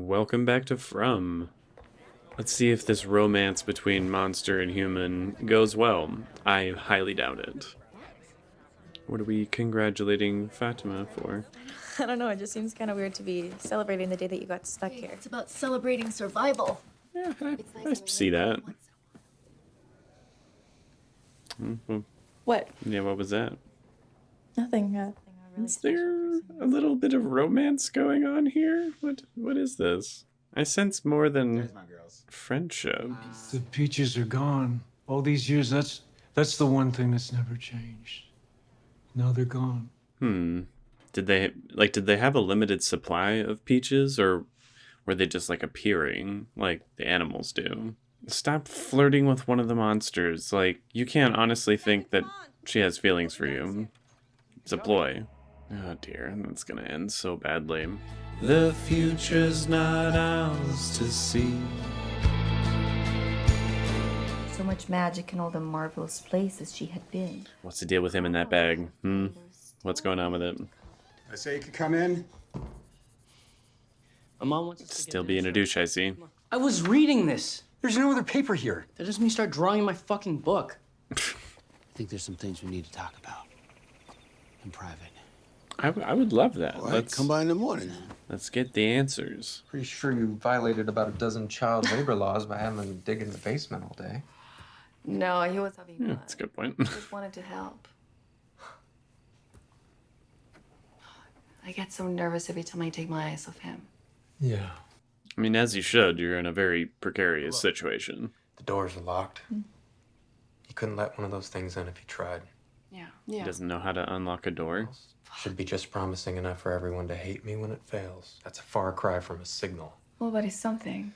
Welcome back to From. Let's see if this romance between monster and human goes well. I highly doubt it. What are we congratulating Fatima for? I don't know, it just seems kind of weird to be celebrating the day that you got stuck here. It's about celebrating survival. Yeah, I see that. What? Yeah, what was that? Nothing. Is there a little bit of romance going on here? What is this? I sense more than friendship. The peaches are gone. All these years, that's the one thing that's never changed. Now they're gone. Did they have a limited supply of peaches, or were they just like appearing like the animals do? Stop flirting with one of the monsters. Like, you can't honestly think that she has feelings for you. It's a ploy. Oh dear, that's gonna end so badly. The future's not ours to see. So much magic in all the marvelous places she had been. What's the deal with him in that bag? What's going on with it? I say you could come in. My mom wants us to Still get being a douche, I see. I was reading this. There's no other paper here. That doesn't mean you start drawing in my fucking book. I think there's some things we need to talk about in private. I would love that. All right, come by in the morning. Let's get the answers. Pretty sure you violated about a dozen child labor laws by having them dig in the basement all day. No, he was having fun. That's a good point. He just wanted to help. I get so nervous every time I take my eyes off him. Yeah. I mean, as you should. You're in a very precarious situation. The doors are locked. You couldn't let one of those things in if you tried. Yeah. He doesn't know how to unlock a door. Should be just promising enough for everyone to hate me when it fails. That's a far cry from a signal. Well, but it's something.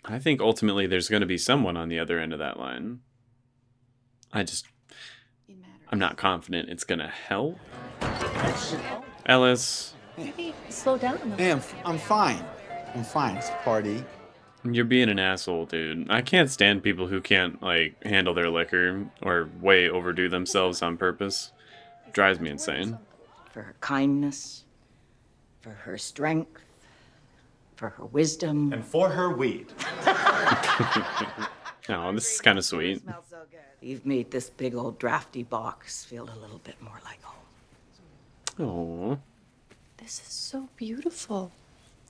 I think ultimately there's going to be someone on the other end of that line. It matters. I'm not confident it's going to help. Ellis, Maybe slow down. Hey, I'm fine. I'm fine. It's a party. you're being an asshole, dude. I can't stand people who can't, like, handle their liquor or way overdo themselves on purpose. Drives me insane. For her kindness, for her strength, for her wisdom. And for her weed. Oh, this is kind of sweet. You've made this big old drafty box feel a little bit more like home. Oh, This is so beautiful.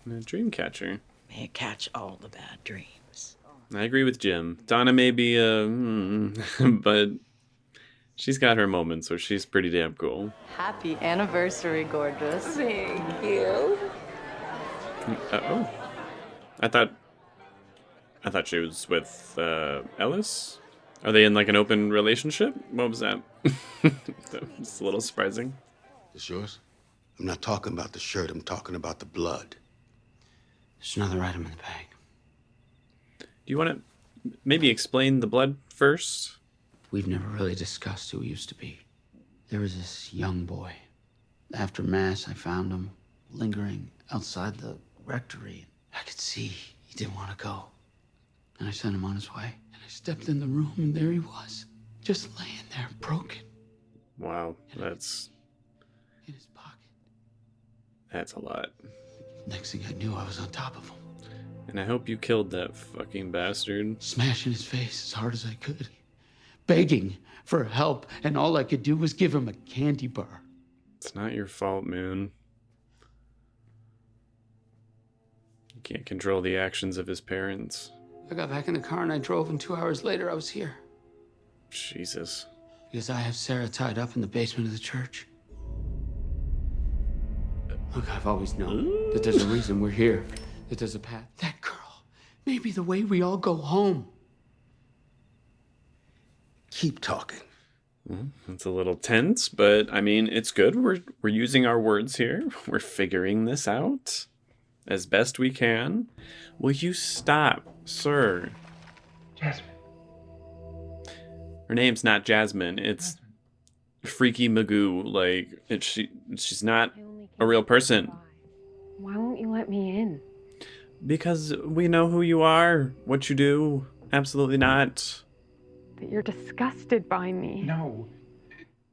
a dream catcher. May it catch all the bad dreams. I agree with Jim. Donna may be but she's got her moments where she's pretty damn cool. Happy anniversary, gorgeous. Thank you. Oh, I thought she was with Ellis. Are they in like an open relationship? What was that? That was a little surprising. This yours? I'm not talking about the shirt. I'm talking about the blood. There's another item in the bag. Do you want to maybe explain the blood first? We've never really discussed who he used to be. There was this young boy. After Mass, I found him lingering outside the rectory. I could see he didn't want to go. And I sent him on his way. And I stepped in the room, and there he was, just laying there, broken, Wow, that's in his pocket. a lot. Next thing I knew, I was on top of him, And I hope you killed that fucking bastard. smashing his face as hard as I could, begging for help, and all I could do was give him a candy bar. It's not your fault, Moon. You can't control the actions of his parents. I got back in the car and I drove, and 2 hours later I was here. Jesus. Because I have Sarah tied up in the basement of the church. Look, I've always known that there's a reason we're here, that there's a path. That girl may be the way we all go home. Keep talking. It's a little tense, but I mean, it's good. We're using our words here. We're figuring this out as best we can. Will you stop, sir? Jasmine. Her name's not Jasmine. It's Freaky Magoo. Like, she's not a real person. Why won't you let me in? Because we know who you are, what you do. Absolutely not. That you're disgusted by me. No.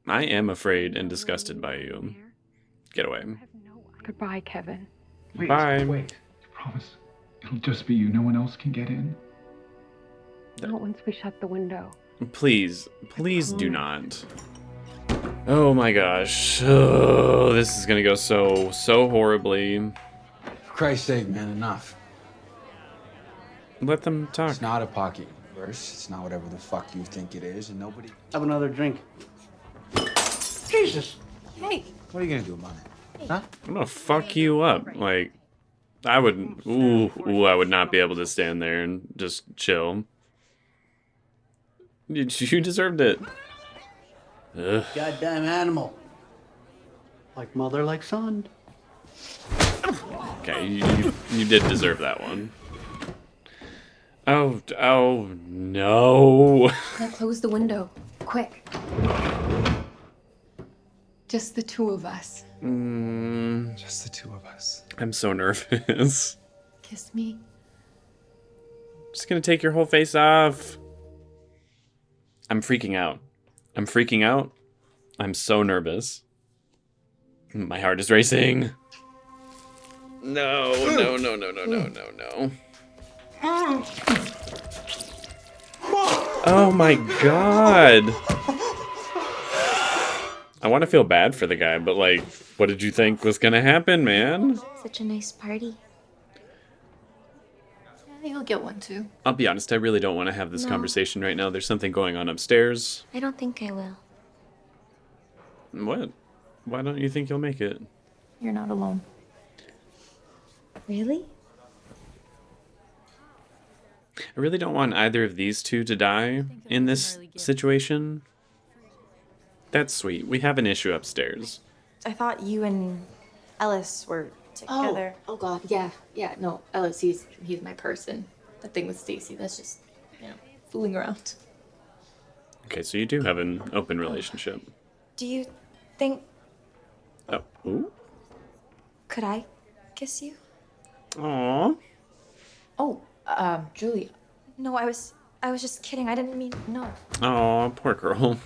I am afraid and disgusted by you. Get away. Goodbye, Kevin. Wait, Bye. wait. Promise. It'll just be you. No one else can get in. Not once we shut the window. Please, please do not. Oh my gosh. Oh, this is gonna go so horribly. For Christ's sake, man, enough. Let them talk. It's not a pocket universe. It's not whatever the fuck you think it is, and nobody... Have another drink. Jesus! Hey. What are you gonna do about it? Huh? I'm gonna fuck you up. Like, I would, I would not be able to stand there and just chill. You deserved it. Ugh. Goddamn animal. Like mother, like son. Okay, you did deserve that one. Oh no. Now close the window. Quick. Just the two of us. Just the two of us. I'm so nervous. Kiss me. Just gonna take your whole face off. I'm freaking out. I'm freaking out. I'm so nervous. My heart is racing. No. Oh my god. I want to feel bad for the guy, but like, what did you think was gonna happen, man? Such a nice party. Yeah, you'll get one too. I'll be honest, I really don't want to have this conversation right now. There's something going on upstairs. I don't think I will. What? Why don't you think you'll make it? You're not alone. Really? I really don't want either of these two to die in this situation. That's sweet. We have an issue upstairs. I thought you and Ellis were together. Oh God, yeah. No, Ellis, he's my person. That thing with Stacy, that's just, fooling around. Okay, so you do have an open relationship. Do you think Oh, ooh. could I kiss you? Aww. Oh, Julie. No, I was just kidding. I didn't mean no. Aw, poor girl.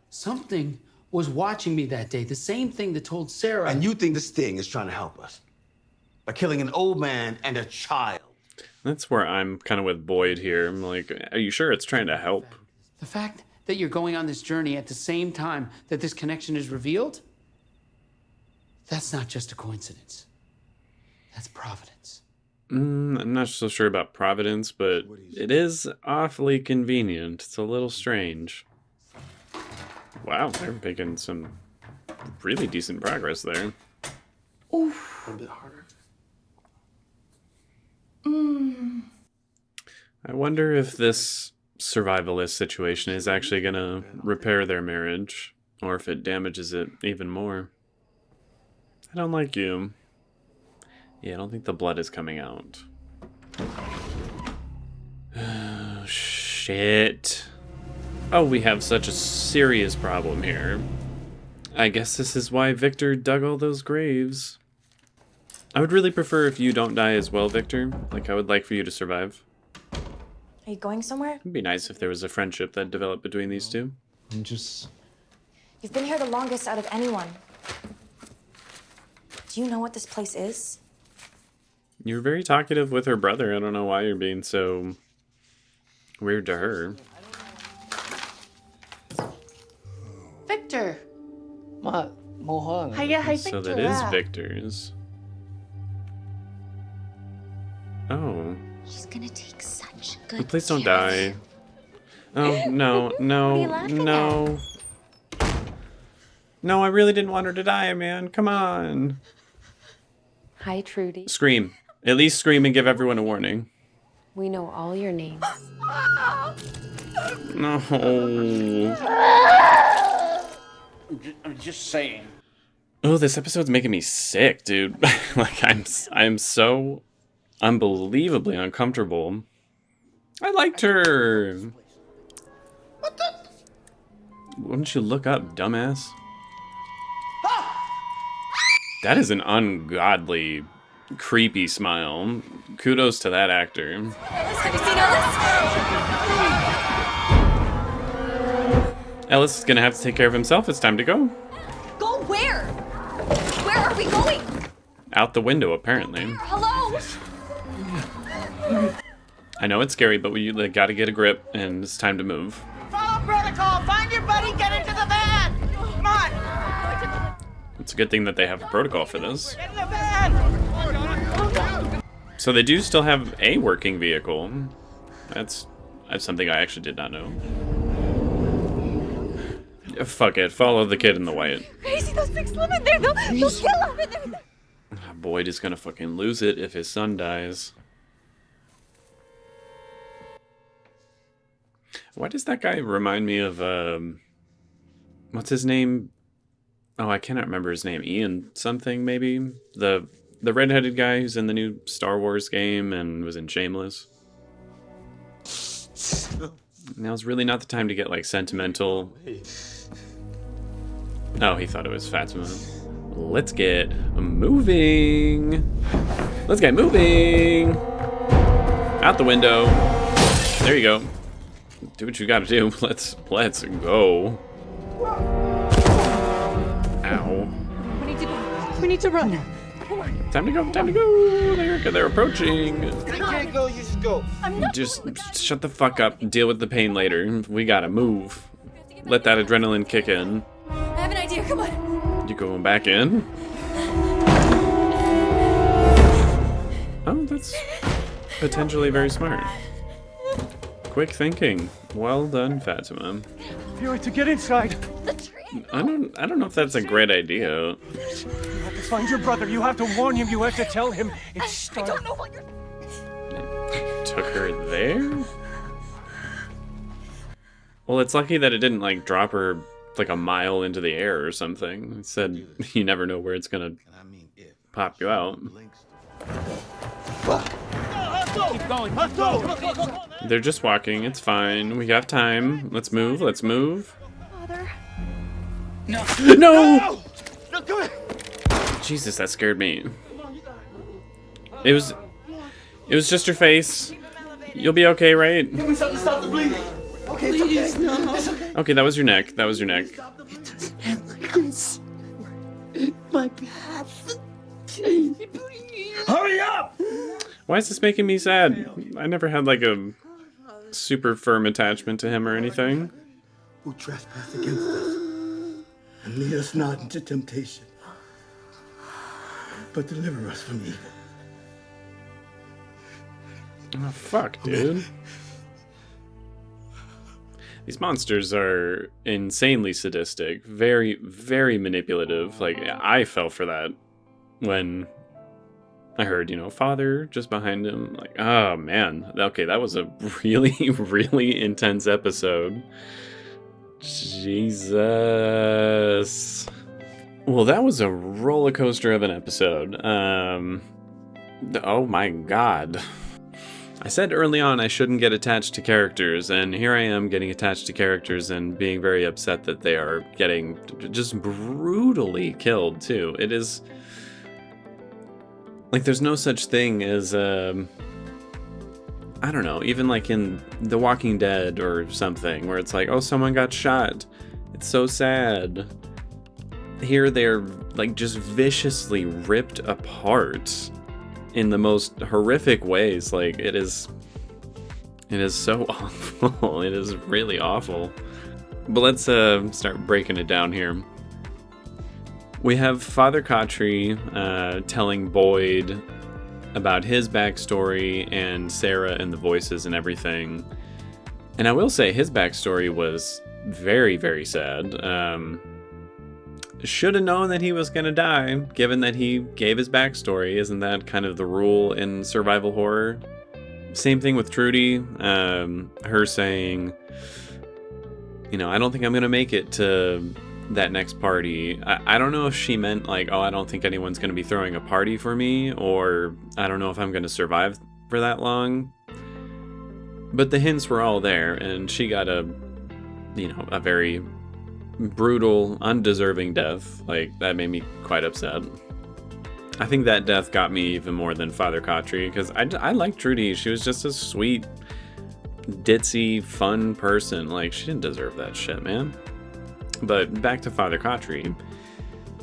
Something was watching me that day. The same thing that told Sarah. And you think this thing is trying to help us by killing an old man and a child? That's where I'm kind of with Boyd here. I'm like, are you sure it's trying to help? The fact that you're going on this journey at the same time that this connection is revealed, that's not just a coincidence. That's providence. I'm not so sure about Providence, but it is awfully convenient. It's a little strange. Wow, they're making some really decent progress there. Oof. A bit harder. I wonder if this survivalist situation is actually going to repair their marriage, or if it damages it even more. I don't like you. Yeah, I don't think the blood is coming out. Oh, shit. Oh, we have such a serious problem here. I guess this is why Victor dug all those graves. I would really prefer if you don't die as well, Victor. Like, I would like for you to survive. Are you going somewhere? It'd be nice if there was a friendship that developed between these two. And just... You've been here the longest out of anyone. Do you know what this place is? You're very talkative with her brother. I don't know why you're being so weird to her. Victor. What? Mohang. Hi, So Victor. that is Victor's. Oh. He's gonna take such good Please don't care. die. Oh, no, no, What are you laughing no. No, I really didn't want her to die, man. Come on. Hi, Trudy. Scream. At least scream and give everyone a warning. We know all your names. No. I'm just saying. Oh, this episode's making me sick, dude. Like, I'm so unbelievably uncomfortable. I liked her. What the? Wouldn't you look up, dumbass? That is an ungodly, creepy smile. Kudos to that actor. Have you seen Ellis? Ellis is gonna have to take care of himself. It's time to go. Go where? Where are we going? out the window, apparently. Hello? I know it's scary, but we gotta get a grip, and it's time to move. Follow protocol. Find your buddy. Get into the van. Come on. It's a good thing that they have a protocol for this. Get in the van. So they do still have a working vehicle. That's something I actually did not know. Fuck it, follow the kid in the white. Crazy, those things live in there. They'll kill him. Boyd is gonna fucking lose it if his son dies. Why does that guy remind me of, what's his name? Oh, I cannot remember his name. Ian something, maybe? The redheaded guy who's in the new Star Wars game and was in Shameless. Now's really not the time to get, like, sentimental. Oh, he thought it was Fatima. Let's get moving. Let's get moving. Out the window. There you go. Do what you gotta do. Let's go. Ow. We need to run. Time to go. They're approaching. You can't go. You should go. Just shut the fuck up and deal with the pain later. We gotta move. Let that adrenaline kick in. I have an idea. Come on. You going back in? Oh, that's potentially very smart. Quick thinking. Well done, Fatima. Fury, to get inside. I don't know if that's a great idea. You have to find your brother. You have to warn him. You have to tell him. It's I don't know what you're... Took her there? Well, it's lucky that it didn't, like, drop her, like, a mile into the air or something. It said you never know where it's gonna pop you out. Keep going. Let's go. They're just walking. It's fine. We have time. Let's move. Father. No. No! No, come here. Jesus, that scared me. It was just your face. You'll be okay, right? Give me something to stop the bleeding. Okay, please, no. It's okay. Okay, that was your neck. My path. Hurry up! Why is this making me sad? I never had, like, a super firm attachment to him or anything. Who trespass against us, and lead us not into temptation, but deliver us from evil. Oh, fuck, dude. These monsters are insanely sadistic, very, very manipulative. Like, I fell for that when I heard, father just behind him. Like, oh, man. Okay, that was a really, really intense episode. Jesus. Well, that was a roller coaster of an episode. Oh my god. I said early on I shouldn't get attached to characters, and here I am getting attached to characters and being very upset that they are getting just brutally killed, too. It is... like, there's no such thing as, I don't know, even like in The Walking Dead or something, where it's like, oh, someone got shot. It's so sad. Here they're, like, just viciously ripped apart in the most horrific ways. Like, it is so awful. It is really awful. But let's start breaking it down here. We have Father Khatri telling Boyd about his backstory and Sarah and the voices and everything. And I will say his backstory was very, very sad. Should have known that he was going to die, given that he gave his backstory. Isn't that kind of the rule in survival horror? Same thing with Trudy. Her saying, I don't think I'm going to make it to that next party. I don't know if she meant like, oh, I don't think anyone's going to be throwing a party for me, or I don't know if I'm going to survive for that long. But the hints were all there, and she got a very brutal, undeserving death. Like, that made me quite upset. I think that death got me even more than Father Khatri, because I liked Trudy. She was just a sweet, ditzy, fun person. Like, she didn't deserve that shit, man. But back to Father Khatri.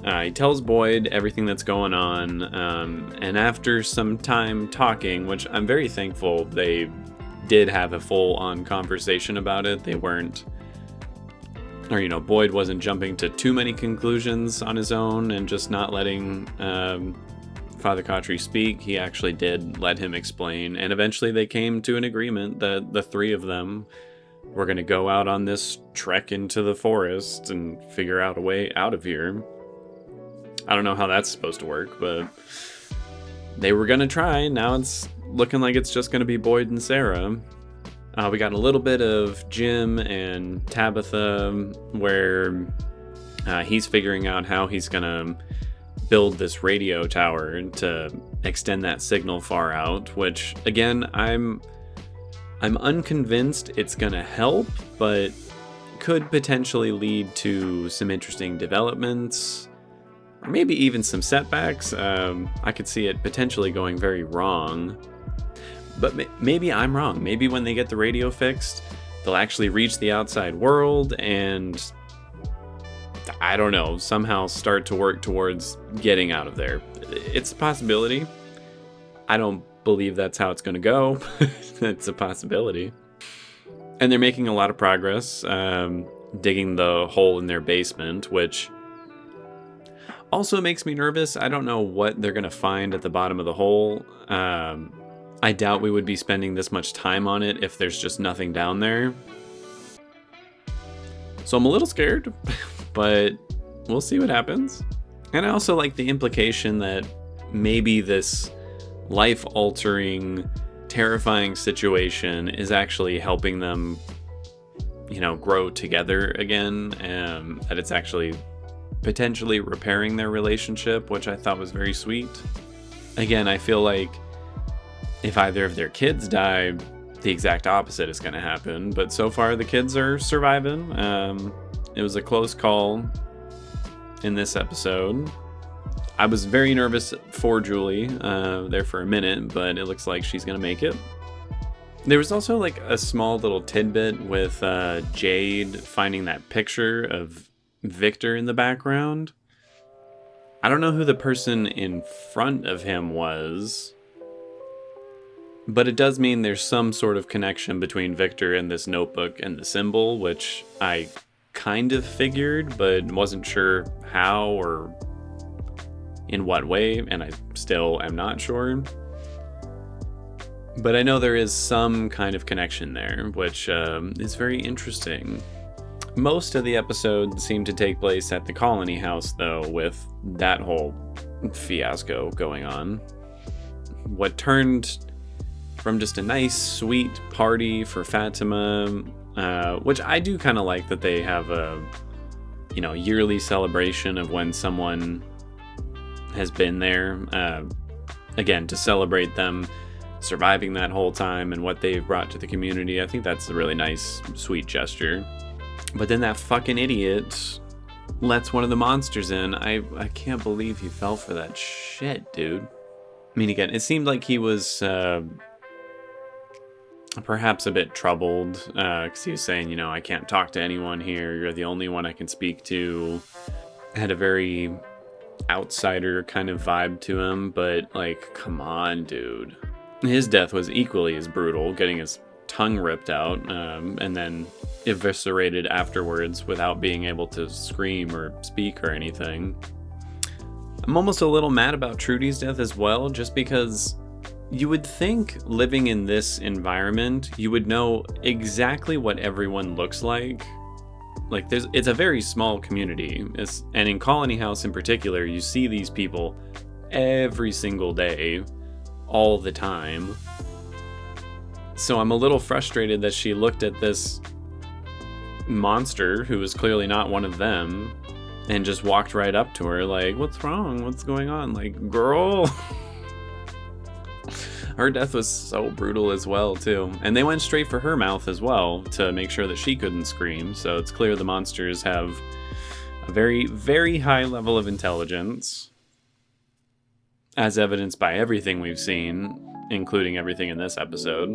He tells Boyd everything that's going on, and after some time talking, which I'm very thankful they did have a full-on conversation about it. They weren't, or Boyd wasn't jumping to too many conclusions on his own and just not letting Father Khatri speak. He actually did let him explain, and eventually they came to an agreement that the three of them were going to go out on this trek into the forest and figure out a way out of here. I don't know how that's supposed to work, but they were going to try. Now it's looking like it's just going to be Boyd and Sarah. We got a little bit of Jim and Tabitha where he's figuring out how he's going to build this radio tower to extend that signal far out, which, again, I'm unconvinced it's going to help, but could potentially lead to some interesting developments. Or maybe even some setbacks. I could see it potentially going very wrong. But maybe I'm wrong. Maybe when they get the radio fixed, they'll actually reach the outside world and, I don't know, somehow start to work towards getting out of there. It's a possibility. I don't believe that's how it's going to go. It's a possibility. And they're making a lot of progress, digging the hole in their basement, which also makes me nervous. I don't know what they're going to find at the bottom of the hole. I doubt we would be spending this much time on it if there's just nothing down there. So I'm a little scared, but we'll see what happens. And I also like the implication that maybe this life-altering, terrifying situation is actually helping them, grow together again, that it's actually potentially repairing their relationship, which I thought was very sweet. Again, I feel like if either of their kids die, the exact opposite is going to happen. But so far, the kids are surviving. It was a close call in this episode. I was very nervous for Julie there for a minute, but it looks like she's going to make it. There was also like a small little tidbit with Jade finding that picture of Victor in the background. I don't know who the person in front of him was, but it does mean there's some sort of connection between Victor and this notebook and the symbol, which I kind of figured, but wasn't sure how or in what way, and I still am not sure. But I know there is some kind of connection there, which is very interesting. Most of the episodes seem to take place at the Colony House, though, with that whole fiasco going on. What turned from just a nice, sweet party for Fatima, which I do kind of like that they have a, yearly celebration of when someone has been there, again, to celebrate them surviving that whole time and what they've brought to the community. I think that's a really nice, sweet gesture. But then that fucking idiot lets one of the monsters in. I can't believe he fell for that shit, dude. I mean, again, it seemed like he was perhaps a bit troubled, because he was saying, I can't talk to anyone here. You're the only one I can speak to. Had a very outsider kind of vibe to him, but, like, come on, dude. His death was equally as brutal, getting his tongue ripped out, and then eviscerated afterwards without being able to scream or speak or anything. I'm almost a little mad about Trudy's death as well, just because you would think living in this environment, you would know exactly what everyone looks like. Like, it's a very small community, and in Colony House in particular, you see these people every single day, all the time. So I'm a little frustrated that she looked at this monster, who was clearly not one of them, and just walked right up to her like, what's wrong? What's going on? Like, girl. Her death was so brutal as well, too. And they went straight for her mouth as well to make sure that she couldn't scream. So it's clear the monsters have a very, very high level of intelligence, as evidenced by everything we've seen, including everything in this episode.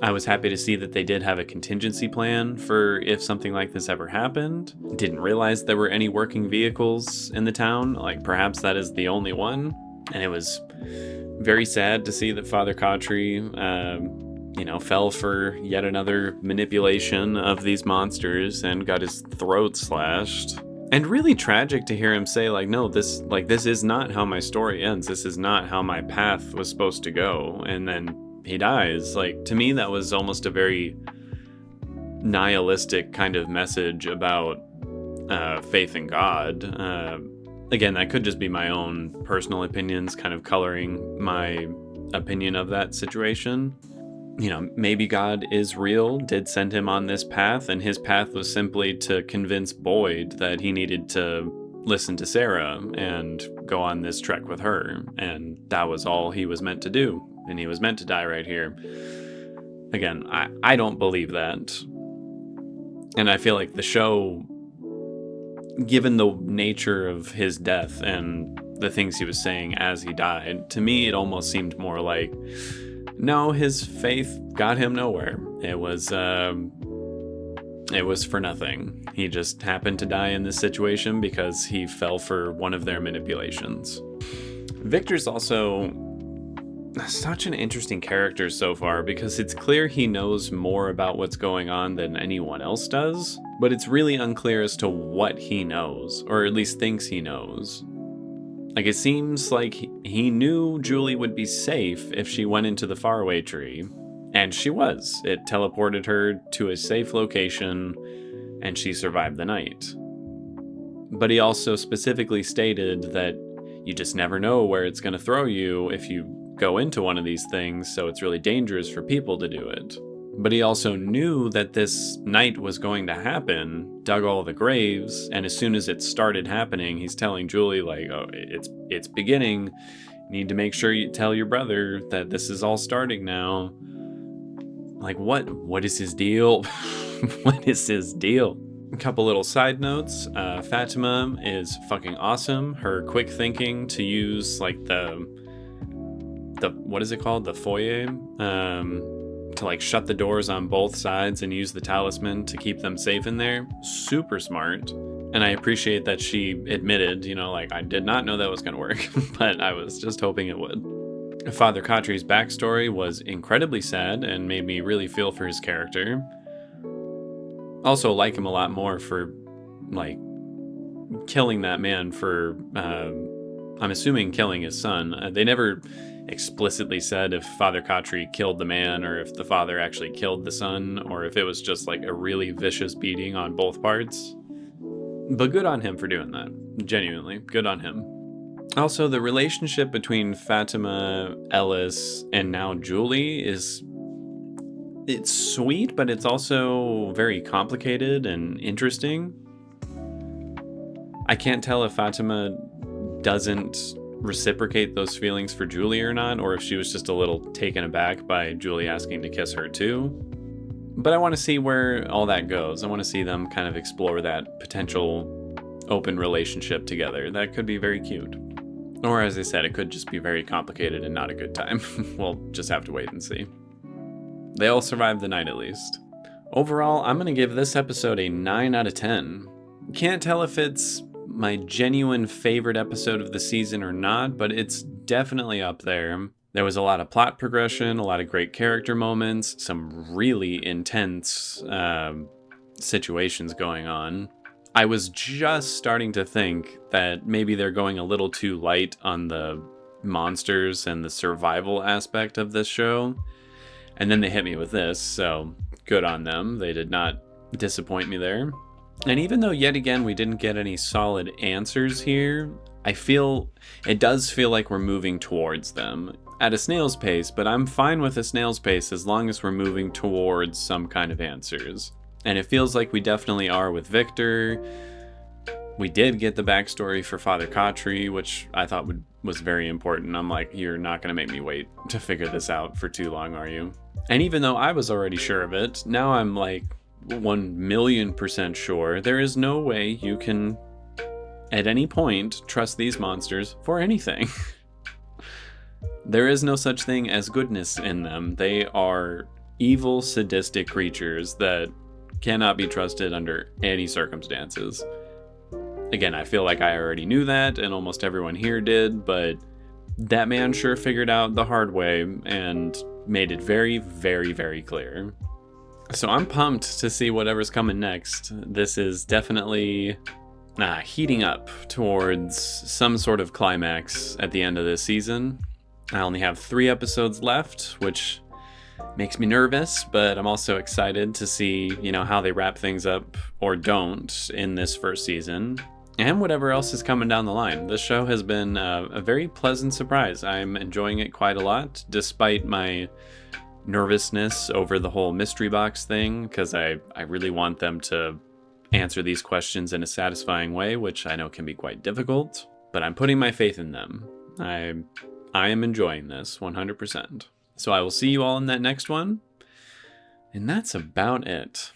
I was happy to see that they did have a contingency plan for if something like this ever happened. Didn't realize there were any working vehicles in the town, like perhaps that is the only one. And it was very sad to see that Father Cautry, fell for yet another manipulation of these monsters and got his throat slashed. And really tragic to hear him say, like, no, this is not how my story ends. This is not how my path was supposed to go. And then he dies. Like, to me, that was almost a very nihilistic kind of message about faith in God. Again, that could just be my own personal opinions kind of coloring my opinion of that situation. Maybe God is real, did send him on this path, and his path was simply to convince Boyd that he needed to listen to Sarah and go on this trek with her. And that was all he was meant to do. And he was meant to die right here. Again, I don't believe that. And I feel like the show, given the nature of his death and the things he was saying as he died, to me it almost seemed more like, no, his faith got him nowhere. It was for nothing. He just happened to die in this situation because he fell for one of their manipulations. Victor's also such an interesting character so far because it's clear he knows more about what's going on than anyone else does, but it's really unclear as to what he knows, or at least thinks he knows. Like, it seems like he knew Julie would be safe if she went into the faraway tree. And she was. It teleported her to a safe location, and she survived the night. But he also specifically stated that you just never know where it's going to throw you if you go into one of these things, so it's really dangerous for people to do it. But he also knew that this night was going to happen, dug all the graves, and as soon as it started happening, he's telling Julie, like, oh, it's beginning. You need to make sure you tell your brother that this is all starting now. Like, what is his deal? What is his deal? A couple little side notes. Fatima is fucking awesome. Her quick thinking to use, like, the what is it called? The foyer? To like shut the doors on both sides and use the talisman to keep them safe in there. Super smart. And I appreciate that she admitted, like, I did not know that was going to work, but I was just hoping it would. Father Cautry's backstory was incredibly sad and made me really feel for his character. Also like him a lot more for, like, killing that man for, I'm assuming killing his son. They never explicitly said if Father Cautry killed the man or if the father actually killed the son or if it was just like a really vicious beating on both parts. But good on him for doing that. Genuinely, good on him. Also, the relationship between Fatima, Ellis, and now Julie it's sweet, but it's also very complicated and interesting. I can't tell if Fatima doesn't reciprocate those feelings for Julie or not, or if she was just a little taken aback by Julie asking to kiss her too. But I want to see where all that goes. I want to see them kind of explore that potential open relationship together. That could be very cute. Or as I said, it could just be very complicated and not a good time. We'll just have to wait and see. They all survived the night at least. Overall, I'm going to give this episode a 9 out of 10. Can't tell if it's my genuine favorite episode of the season or not, but it's definitely up there. There was a lot of plot progression, a lot of great character moments, some really intense situations going on. I was just starting to think that maybe they're going a little too light on the monsters and the survival aspect of this show. And then they hit me with this, so good on them. They did not disappoint me there. And even though yet again we didn't get any solid answers here, I feel it does feel like we're moving towards them at a snail's pace, but I'm fine with a snail's pace as long as we're moving towards some kind of answers. And it feels like we definitely are with Victor. We did get the backstory for Father Cautry, which I thought was very important. I'm like, you're not going to make me wait to figure this out for too long, are you? And even though I was already sure of it, now I'm like 1,000,000% sure there is no way you can, at any point, trust these monsters for anything. There is no such thing as goodness in them. They are evil, sadistic creatures that cannot be trusted under any circumstances. Again, I feel like I already knew that, and almost everyone here did, but that man sure figured out the hard way and made it very, very, very clear. So I'm pumped to see whatever's coming next. This is definitely heating up towards some sort of climax at the end of this season. I only have 3 episodes left, which makes me nervous, but I'm also excited to see, how they wrap things up or don't in this first season, and whatever else is coming down the line. This show has been a very pleasant surprise. I'm enjoying it quite a lot, despite my nervousness over the whole mystery box thing, because I really want them to answer these questions in a satisfying way, which I know can be quite difficult, but I'm putting my faith in them. I am enjoying this 100%. So I will see you all in that next one, and that's about it.